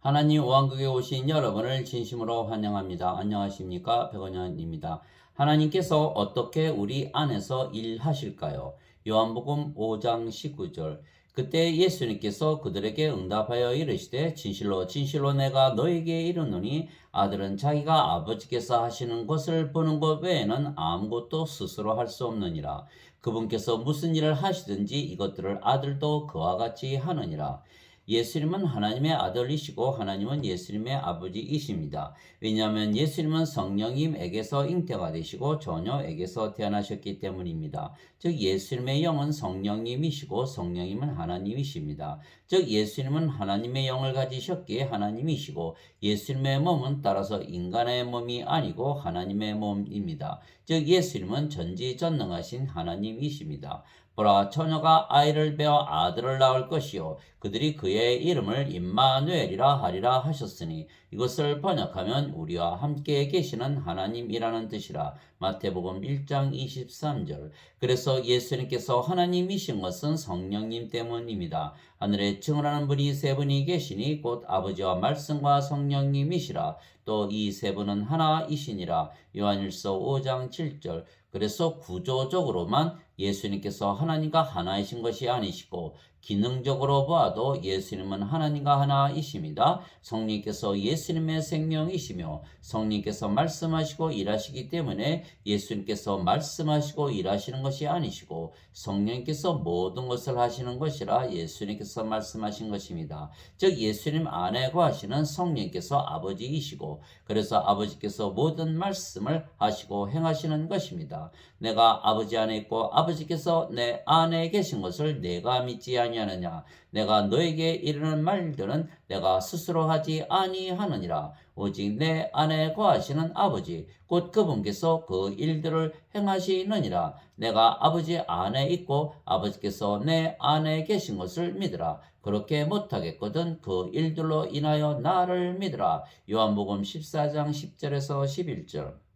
하나님 왕국에 오신 여러분을 진심으로 환영합니다. 안녕하십니까? 백원현입니다. 하나님께서 어떻게 우리 안에서 일하실까요? 요한복음 5장 19절. 그때 예수님께서 그들에게 응답하여 이르시되 진실로 진실로 내가 너에게 이르노니 아들은 자기가 아버지께서 하시는 것을 보는 것 외에는 아무것도 스스로 할 수 없느니라. 그분께서 무슨 일을 하시든지 이것들을 아들도 그와 같이 하느니라. 예수님은 하나님의 아들이시고 하나님은 예수님의 아버지이십니다. 왜냐하면 예수님은 성령님에게서 잉태가 되시고 처녀에게서 태어나셨기 때문입니다. 즉 예수님의 영은 성령님이시고 성령님은 하나님이십니다. 즉 예수님은 하나님의 영을 가지셨기에 하나님이시고 예수님의 몸은 따라서 인간의 몸이 아니고 하나님의 몸입니다. 즉 예수님은 전지전능하신 하나님이십니다. 보라, 처녀가 아이를 베어 아들을 낳을 것이요 그들이 그의 이름을 임마누엘이라 하리라 하셨으니 이것을 번역하면 우리와 함께 계시는 하나님이라는 뜻이라. 마태복음 1장 23절. 그래서 예수님께서 하나님이신 것은 성령님 때문입니다. 하늘에 증언하는 분이 세 분이 계시니 곧 아버지와 말씀과 성령님이시라. 또 이 세 분은 하나이시니라. 요한일서 5장 7절. 그래서 구조적으로만 예수님께서 하나님과 하나이신 것이 아니시고 기능적으로 보아도 예수님은 하나님과 하나이십니다. 성령께서 예수님의 생명이시며 성령께서 말씀하시고 일하시기 때문에 예수님께서 말씀하시고 일하시는 것이 아니시고 성령께서 모든 것을 하시는 것이라 예수님께서 말씀하신 것입니다. 즉 예수님 안에 거하시는 성령께서 아버지이시고 그래서 아버지께서 모든 말씀을 하시고 행하시는 것입니다. 내가 아버지 안에 있고 아버지께서 내 안에 계신 것을 내가 믿지 아니하느냐. 내가 너에게 이르는 말들은 내가 스스로 하지 아니하느니라. 오직 내 안에 거하시는 아버지 곧 그분께서 그 일들을 행하시느니라. 내가 아버지 안에 있고 아버지께서 내 안에 계신 것을 믿으라. 그렇게 못하겠거든 그 일들로 인하여 나를 믿으라. 요한복음 14장 10절에서 11절.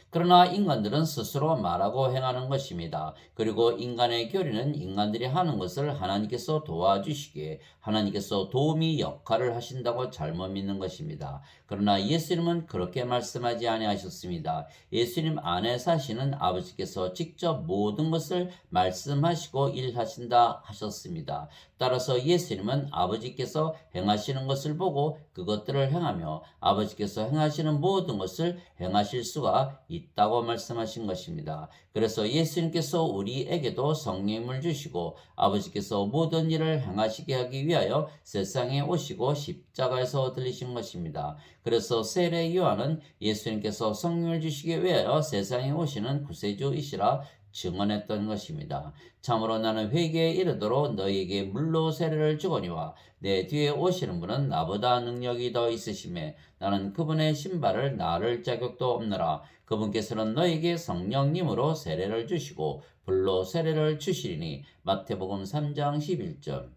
그러나 인간들은 스스로 말하고 행하는 것입니다. 그리고 인간의 교리는 인간들이 하는 것을 하나님께서 도와주시기에 하나님께서 도우미 역할을 하신다고 잘못 믿는 것입니다. 그러나 예수님은 그렇게 말씀하지 아니하셨습니다. 예수님 안에 사시는 아버지께서 직접 모든 것을 말씀하시고 일하신다 하셨습니다. 따라서 예수님은 아버지께서 행하시는 것을 보고 그것들을 행하며 아버지께서 행하시는 모든 것을 행하실 수가 있다고 말씀하신 것입니다. 그래서 예수님께서 우리에게도 성령을 주시고 아버지께서 모든 일을 행하시게 하기 위하여 세상에 오시고 십자가에서 들리신 것입니다. 그래서 세례 요한은 예수님께서 성령을 주시기 위하여 세상에 오시는 구세주이시라 증언했던 것입니다. 참으로 나는 회개에 이르도록 너희에게 물로 세례를 주거니와 내 뒤에 오시는 분은 나보다 능력이 더 있으심에 나는 그분의 신발을 나를 자격도 없느라. 그분께서는 너희에게 성령님으로 세례를 주시고 불로 세례를 주시리니. 마태복음 3장 11절.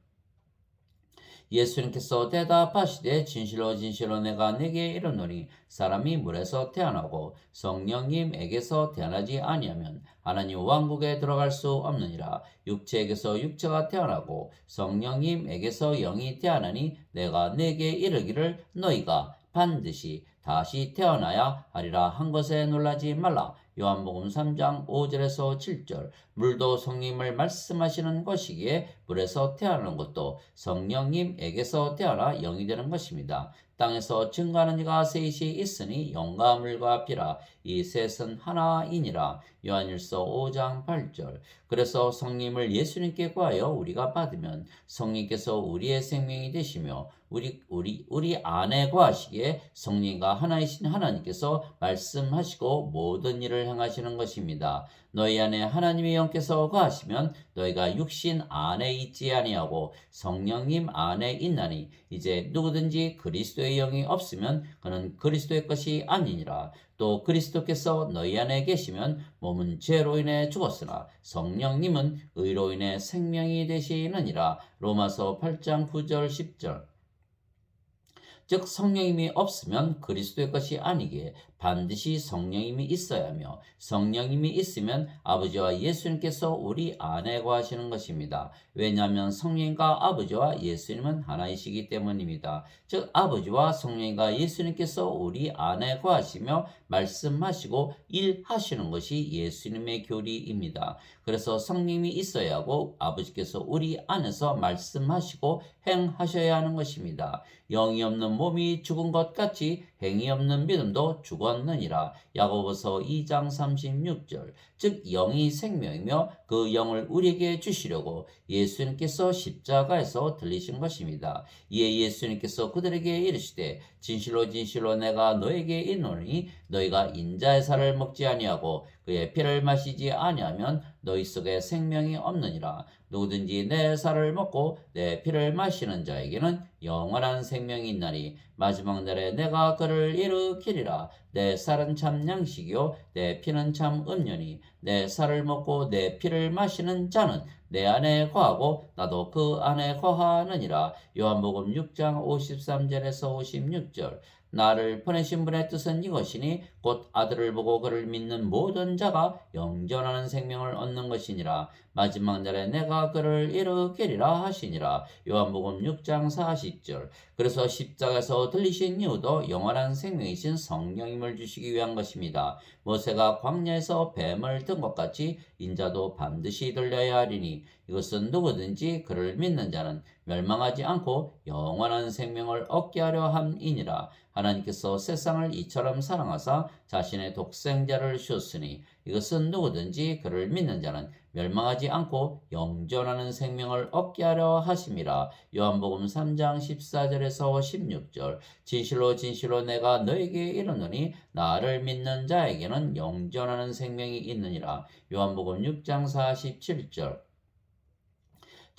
예수님께서 대답하시되 진실로 진실로 내가 네게 이르노니 사람이 물에서 태어나고 성령님에게서 태어나지 아니하면 하나님 왕국에 들어갈 수 없느니라. 육체에게서 육체가 태어나고 성령님에게서 영이 태어나니 내가 네게 이르기를 너희가 반드시 다시 태어나야 하리라 한 것에 놀라지 말라. 요한복음 3장 5절에서 7절. 물도 성령님을 말씀하시는 것이기에 물에서 태어나는 것도 성령님에게서 태어나 영이 되는 것입니다. 땅에서 증거하는 이가 셋이 있으니 영과 물과 피라. 이 셋은 하나이니라. 요한일서 5장 8절. 그래서 성령님을 예수님께 구하여 우리가 받으면 성령께서 우리의 생명이 되시며 우리 안에 거하시기에 성령과 하나이신 하나님께서 말씀하시고 모든 일을 행하시는 것입니다. 너희 안에 하나님의 영께서 거하시면 너희가 육신 안에 있지 아니하고 성령님 안에 있나니 이제 누구든지 그리스도의 영이 없으면 그는 그리스도의 것이 아니니라. 또 그리스도께서 너희 안에 계시면 몸은 죄로 인해 죽었으나 성령님은 의로 인해 생명이 되시느니라. 로마서 8장 9절 10절. 즉 성령님이 없으면 그리스도의 것이 아니기에 반드시 성령님이 있어야 하며 성령님이 있으면 아버지와 예수님께서 우리 안에 거하시는 것입니다. 왜냐하면 성령과 아버지와 예수님은 하나이시기 때문입니다. 즉 아버지와 성령과 예수님께서 우리 안에 거하시며 말씀하시고 일하시는 것이 예수님의 교리입니다. 그래서 성령님이 있어야 하고 아버지께서 우리 안에서 말씀하시고 행하셔야 하는 것입니다. 영이 없는 몸이 죽은 것 같이 행이 없는 믿음도 죽었느니라. 야고보서 2장 36절. 즉 영이 생명이며 그 영을 우리에게 주시려고 예수님께서 십자가에서 들리신 것입니다. 이에 예수님께서 그들에게 이르시되 진실로 진실로 내가 너에게 이르노니 너희가 인자의 살을 먹지 아니하고 그의 피를 마시지 아니하면 너희 속에 생명이 없느니라. 누구든지 내 살을 먹고 내 피를 마시는 자에게는 영원한 생명이 있나니 마지막 날에 내가 그를 일으키리라. 내 살은 참 양식이요 내 피는 참 음료니 내 살을 먹고 내 피를 마시는 자는 내 안에 거하고 나도 그 안에 거하느니라. 요한복음 6장 53절에서 56절. 나를 보내신 분의 뜻은 이것이니 곧 아들을 보고 그를 믿는 모든 자가 영전하는 생명을 얻는 것이니라. 마지막 날에 내가 그를 일으키리라 하시니라. 요한복음 6장 40절. 그래서 십자가에서 들리신 이유도 영원한 생명이신 성령님을 주시기 위한 것입니다. 모세가 광야에서 뱀을 든 것 같이 인자도 반드시 들려야 하리니 이것은 누구든지 그를 믿는 자는 멸망하지 않고 영원한 생명을 얻게 하려 함이니라. 하나님께서 세상을 이처럼 사랑하사 자신의 독생자를 주었으니 이것은 누구든지 그를 믿는 자는 멸망하지 않고 영존하는 생명을 얻게 하려 하심이라. 요한복음 3장 14절에서 16절. 진실로 진실로 내가 너에게 이르노니 나를 믿는 자에게는 영존하는 생명이 있느니라. 요한복음 6장 47절.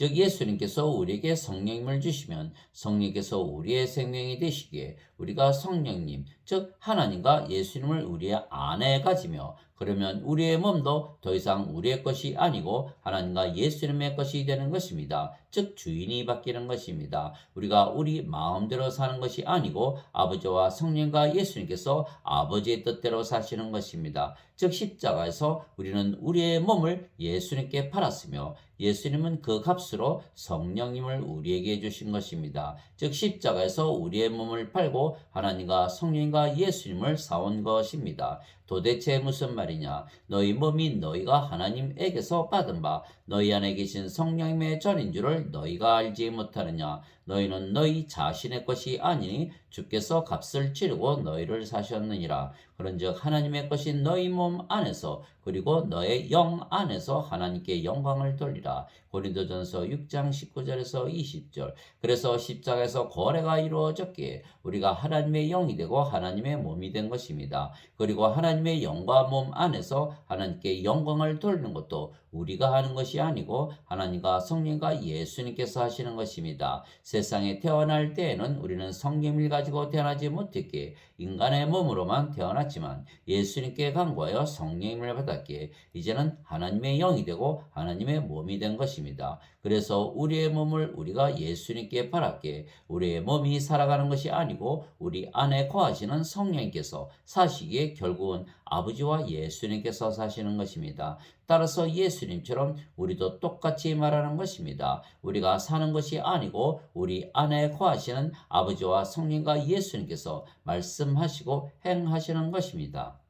즉 예수님께서 우리에게 성령님을 주시면 성령께서 우리의 생명이 되시기에 우리가 성령님 즉 하나님과 예수님을 우리의 안에 가지며 그러면 우리의 몸도 더 이상 우리의 것이 아니고 하나님과 예수님의 것이 되는 것입니다. 즉 주인이 바뀌는 것입니다. 우리가 우리 마음대로 사는 것이 아니고 아버지와 성령과 예수님께서 아버지의 뜻대로 사시는 것입니다. 즉 십자가에서 우리는 우리의 몸을 예수님께 팔았으며 예수님은 그 값으로 성령님을 우리에게 주신 것입니다. 즉 십자가에서 우리의 몸을 팔고 하나님과 성령과 예수님을 사온 것입니다. 도대체 무슨 말이냐? 너희 몸이 너희가 하나님에게서 받은 바 너희 안에 계신 성령님의 전인 줄을 너희가 알지 못하느냐? 너희는 너희 자신의 것이 아니니 주께서 값을 치르고 너희를 사셨느니라. 그런즉 하나님의 것인 너희 몸 안에서 그리고 너의 영 안에서 하나님께 영광을 돌리라. 고린도전서 6장 19절에서 20절. 그래서 십자가에서 거래가 이루어졌기에 우리가 하나님의 영이 되고 하나님의 몸이 된 것입니다. 그리고 하나님의 영과 몸 안에서 하나님께 영광을 돌리는 것도 우리가 하는 것이 아니고 하나님과 성령과 예수님께서 하시는 것입니다. 세상에 태어날 때에는 우리는 성령을 가지고 태어나지 못했기에 인간의 몸으로만 태어났지만 예수님께 간구하여 성령님을 받았기에 이제는 하나님의 영이 되고 하나님의 몸이 된 것입니다. 그래서 우리의 몸을 우리가 예수님께 팔았기에 우리의 몸이 살아가는 것이 아니고 우리 안에 거하시는 성령님께서 사시기에 결국은 아버지와 예수님께서 사시는 것입니다. 따라서 예수님처럼 우리도 똑같이 말하는 것입니다. 우리가 사는 것이 아니고 우리 안에 거하시는 아버지와 성령과 예수님께서 말씀하시고 행하시는 것입니다.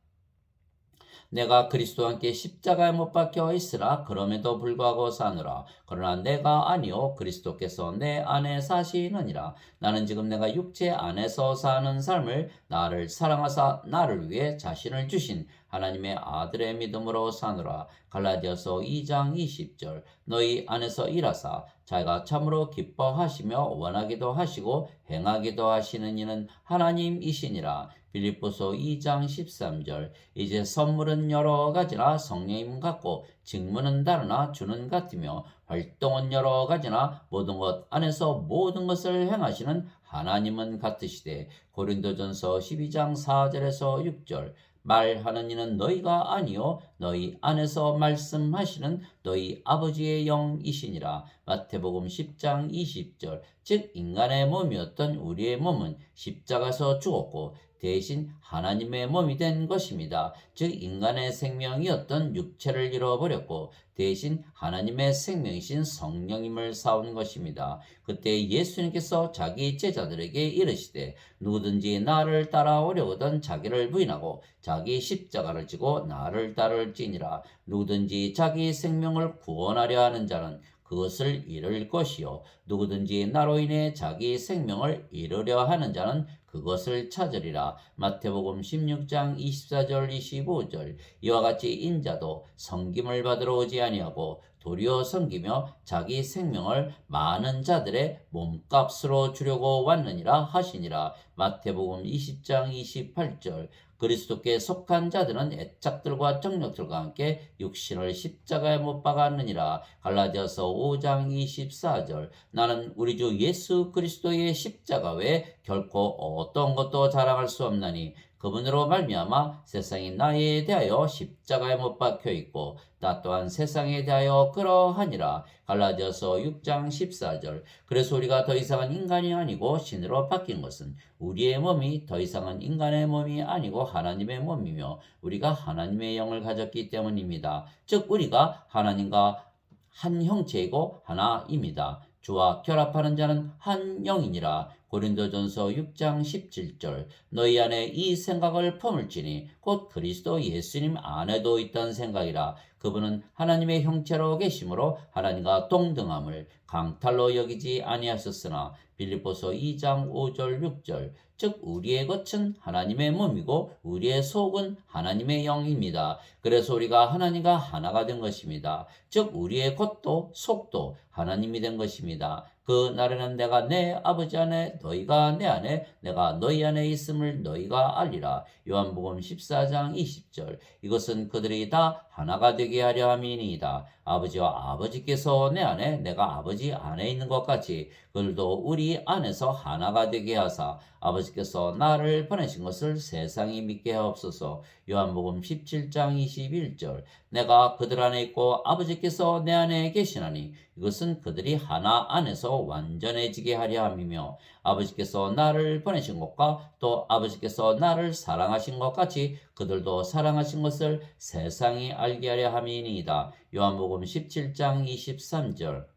내가 그리스도와 함께 십자가에 못 박혀 있으나 그럼에도 불구하고 사느라. 그러나 내가 아니요 그리스도께서 내 안에 사시느니라. 나는 지금 내가 육체 안에서 사는 삶을 나를 사랑하사 나를 위해 자신을 주신 하나님의 아들의 믿음으로 사느라. 갈라디아서 2장 20절. 너희 안에서 일하사 자기가 참으로 기뻐하시며 원하기도 하시고 행하기도 하시는 이는 하나님이시니라. 빌립보서 2장 13절. 이제 선물은 여러 가지나 성령님 같고 직무는 다르나 주는 같으며 활동은 여러 가지나 모든 것 안에서 모든 것을 행하시는 하나님은 같으시되. 고린도전서 12장 4절에서 6절. 말하는 이는 너희가 아니요 너희 안에서 말씀하시는 너희 아버지의 영이시니라. 마태복음 10장 20절. 즉 인간의 몸이었던 우리의 몸은 십자가에서 죽었고 대신 하나님의 몸이 된 것입니다. 즉 인간의 생명이었던 육체를 잃어버렸고 대신 하나님의 생명이신 성령님을 쌓은 것입니다. 그때 예수님께서 자기 제자들에게 이르시되 누구든지 나를 따라오려거든 자기를 부인하고 자기 십자가를 지고 나를 따를지니라. 누구든지 자기 생명을 구원하려 하는 자는 그것을 잃을 것이요 누구든지 나로 인해 자기 생명을 잃으려 하는 자는 그것을 찾으리라. 마태복음 16장 24절 25절. 이와 같이 인자도 섬김을 받으러 오지 아니하고 도리어 섬기며 자기 생명을 많은 자들의 몸값으로 주려고 왔느니라 하시니라. 마태복음 20장 28절. 그리스도께 속한 자들은 애착들과 정력들과 함께 육신을 십자가에 못 박았느니라. 갈라디아서 5장 24절. 나는 우리 주 예수 그리스도의 십자가 외에 결코 어떤 것도 자랑할 수 없나니 그분으로 말미암아 세상이 나에 대하여 십자가에 못 박혀 있고 나 또한 세상에 대하여 그러하니라. 갈라디아서 6장 14절. 그래서 우리가 더 이상은 인간이 아니고 신으로 바뀐 것은 우리의 몸이 더 이상은 인간의 몸이 아니고 하나님의 몸이며 우리가 하나님의 영을 가졌기 때문입니다. 즉 우리가 하나님과 한 형체이고 하나입니다. 주와 결합하는 자는 한 영이니라. 고린도전서 6장 17절. 너희 안에 이 생각을 품을지니 곧 그리스도 예수님 안에도 있던 생각이라. 그분은 하나님의 형체로 계심으로 하나님과 동등함을 강탈로 여기지 아니하셨으나 빌립보서 2장 5절 6절. 즉 우리의 겉은 하나님의 몸이고 우리의 속은 하나님의 영입니다. 그래서 우리가 하나님과 하나가 된 것입니다. 즉 우리의 겉도 속도 하나님이 된 것입니다. 그 날에는 내가 내 아버지 안에 너희가 내 안에 내가 너희 안에 있음을 너희가 알리라. 요한복음 14장 20절. 이것은 그들이 다 하나가 되게 하려 함이니이다. 아버지와 아버지께서 내 안에 내가 아버지 안에 있는 것 같이 그들도 우리 안에서 하나가 되게 하사 아버지께서 나를 보내신 것을 세상이 믿게 하옵소서. 요한복음 17장 21절. 내가 그들 안에 있고 아버지께서 내 안에 계시나니 이것은 그들이 하나 안에서 완전해지게 하려 함이며 아버지께서 나를 보내신 것과 또 아버지께서 나를 사랑하신 것 같이 그들도 사랑하신 것을 세상이 알게 하려 함이니이다. 요한복음 17장 23절.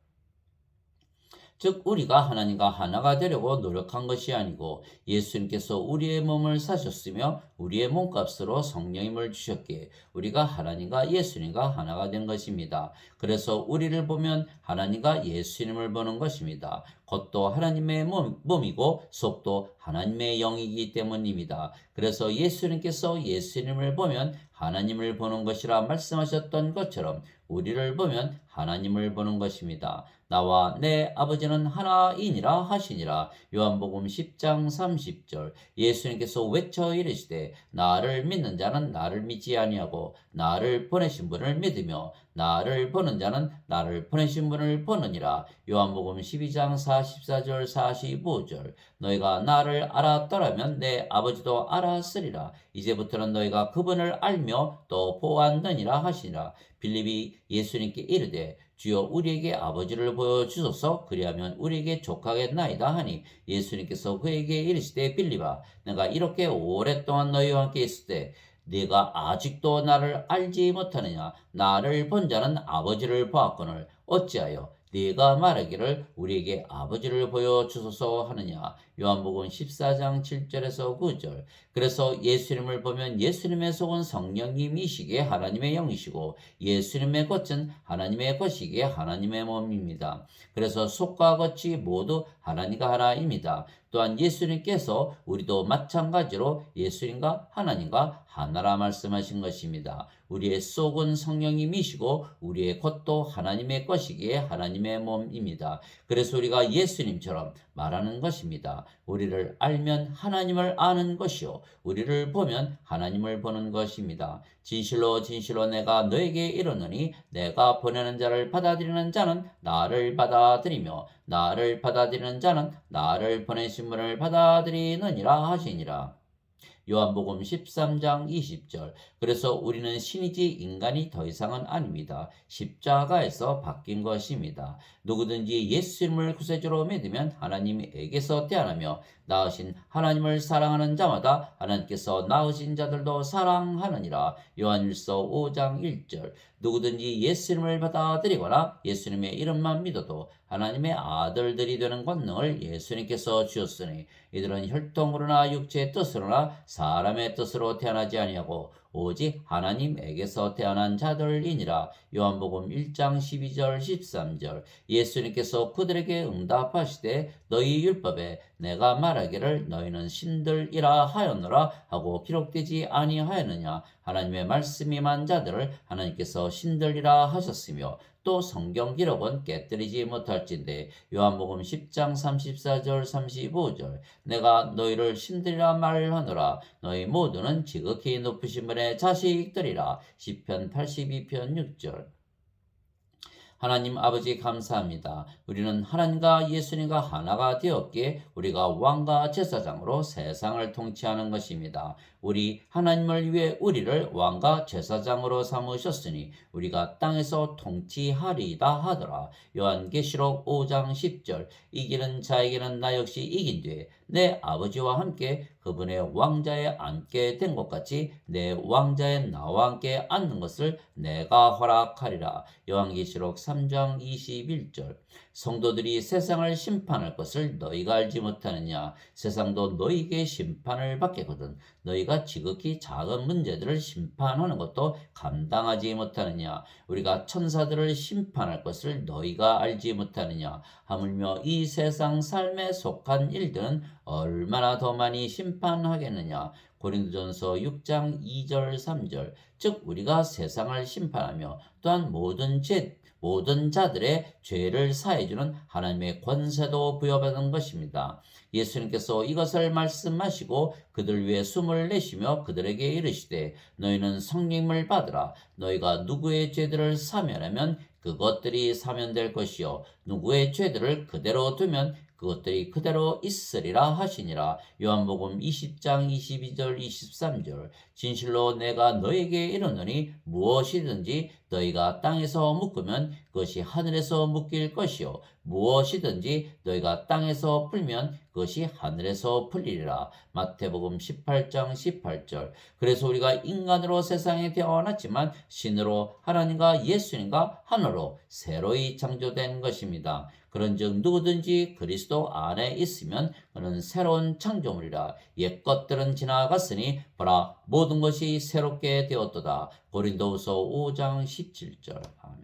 즉 우리가 하나님과 하나가 되려고 노력한 것이 아니고 예수님께서 우리의 몸을 사셨으며 우리의 몸값으로 성령님을 주셨기에 우리가 하나님과 예수님과 하나가 된 것입니다. 그래서 우리를 보면 하나님과 예수님을 보는 것입니다. 겉도 하나님의 몸이고 속도 하나님의 영이기 때문입니다. 그래서 예수님께서 예수님을 보면 하나님을 보는 것이라 말씀하셨던 것처럼 우리를 보면 하나님을 보는 것입니다. 나와 내 아버지는 하나이니라 하시니라. 요한복음 10장 30절. 예수님께서 외쳐 이르시되 나를 믿는 자는 나를 믿지 아니하고 나를 보내신 분을 믿으며 나를 보는 자는 나를 보내신 분을 보느니라. 요한복음 12장 44절 45절. 너희가 나를 알았더라면 내 아버지도 알았으리라. 이제부터는 너희가 그분을 알며 또 보았느니라 하시니라. 빌립이 예수님께 이르되 주여 우리에게 아버지를 보여주소서 그리하면 우리에게 족하겠나이다 하니 예수님께서 그에게 이르시되 빌립아 내가 이렇게 오랫동안 너희와 함께 있을 때 네가 아직도 나를 알지 못하느냐 나를 본 자는 아버지를 보았거늘 어찌하여 네가 말하기를 우리에게 아버지를 보여주소서 하느냐. 요한복음 14장 7절에서 9절. 그래서 예수님을 보면 예수님의 속은 성령님이시기에 하나님의 영이시고 예수님의 겉은 하나님의 것이기에 하나님의 몸입니다. 그래서 속과 겉이 모두 하나님과 하나입니다. 또한 예수님께서 우리도 마찬가지로 예수님과 하나님과 하나라 말씀하신 것입니다. 우리의 속은 성령님이시고 우리의 겉도 하나님의 것이기에 하나님의 몸입니다. 그래서 우리가 예수님처럼 말하는 것입니다. 우리를 알면 하나님을 아는 것이요 우리를 보면 하나님을 보는 것입니다. 진실로 진실로 내가 너에게 이르노니 내가 보내는 자를 받아들이는 자는 나를 받아들이며 나를 받아들이는 자는 나를 보내신 분을 받아들이느니라 하시니라. 요한복음 13장 20절. 그래서 우리는 신이지 인간이 더 이상은 아닙니다. 십자가에서 바뀐 것입니다. 누구든지 예수님을 구세주로 믿으면 하나님에게서 태어나며 낳으신 하나님을 사랑하는 자마다 하나님께서 낳으신 자들도 사랑하느니라. 요한일서 5장 1절. 누구든지 예수님을 받아들이거나 예수님의 이름만 믿어도 하나님의 아들들이 되는 권능을 예수님께서 주셨으니 이들은 혈통으로나 육체의 뜻으로나 사람의 뜻으로 태어나지 아니하고 오직 하나님에게서 태어난 자들이니라. 요한복음 1장 12절 13절. 예수님께서 그들에게 응답하시되 너희 율법에 내가 말하기를 너희는 신들이라 하였노라 하고 기록되지 아니하였느냐. 하나님의 말씀이 만 자들을 하나님께서 신들이라 하셨으며 또 성경 기록은 깨뜨리지 못할진대. 요한복음 10장 34절 35절. 내가 너희를 신들이라 말하노라. 너희 모두는 지극히 높으신 분의 자식들이라. 시편 82편 6절. 하나님 아버지 감사합니다. 우리는 하나님과 예수님과 하나가 되었기에 우리가 왕과 제사장으로 세상을 통치하는 것입니다. 우리 하나님을 위해 우리를 왕과 제사장으로 삼으셨으니 우리가 땅에서 통치하리이다 하더라. 요한계시록 5장 10절. 이기는 자에게는 나 역시 이긴 뒤에 내 아버지와 함께 그분의 왕자에 앉게 된 것 같이 내 왕자에 나와 함께 앉는 것을 내가 허락하리라. 요한계시록 3장 21절. 성도들이 세상을 심판할 것을 너희가 알지 못하느냐. 세상도 너희에게 심판을 받겠거든 너희가 지극히 작은 문제들을 심판하는 것도 감당하지 못하느냐. 우리가 천사들을 심판할 것을 너희가 알지 못하느냐. 하물며 이 세상 삶에 속한 일들은 얼마나 더 많이 심판하겠느냐. 고린도전서 6장 2절 3절. 즉 우리가 세상을 심판하며 또한 모든 자들의 죄를 사해주는 하나님의 권세도 부여받은 것입니다. 예수님께서 이것을 말씀하시고 그들 위해 숨을 내쉬며 그들에게 이르시되 너희는 성령을 받으라. 너희가 누구의 죄들을 사면하면 그것들이 사면될 것이요 누구의 죄들을 그대로 두면 그것들이 그대로 있으리라 하시니라. 요한복음 20장 22절 23절. 진실로 내가 너에게 이르노니 무엇이든지 너희가 땅에서 묶으면 그것이 하늘에서 묶일 것이요 무엇이든지 너희가 땅에서 풀면 그것이 하늘에서 풀리리라. 마태복음 18장 18절. 그래서 우리가 인간으로 세상에 태어났지만 신으로 하나님과 예수님과 하나로 새로이 창조된 것입니다. 그런즉 누구든지 그리스도 안에 있으면 그는 새로운 창조물이라. 옛 것들은 지나갔으니 보라 모든 것이 새롭게 되었도다. 고린도후서 5장 17절. 아멘.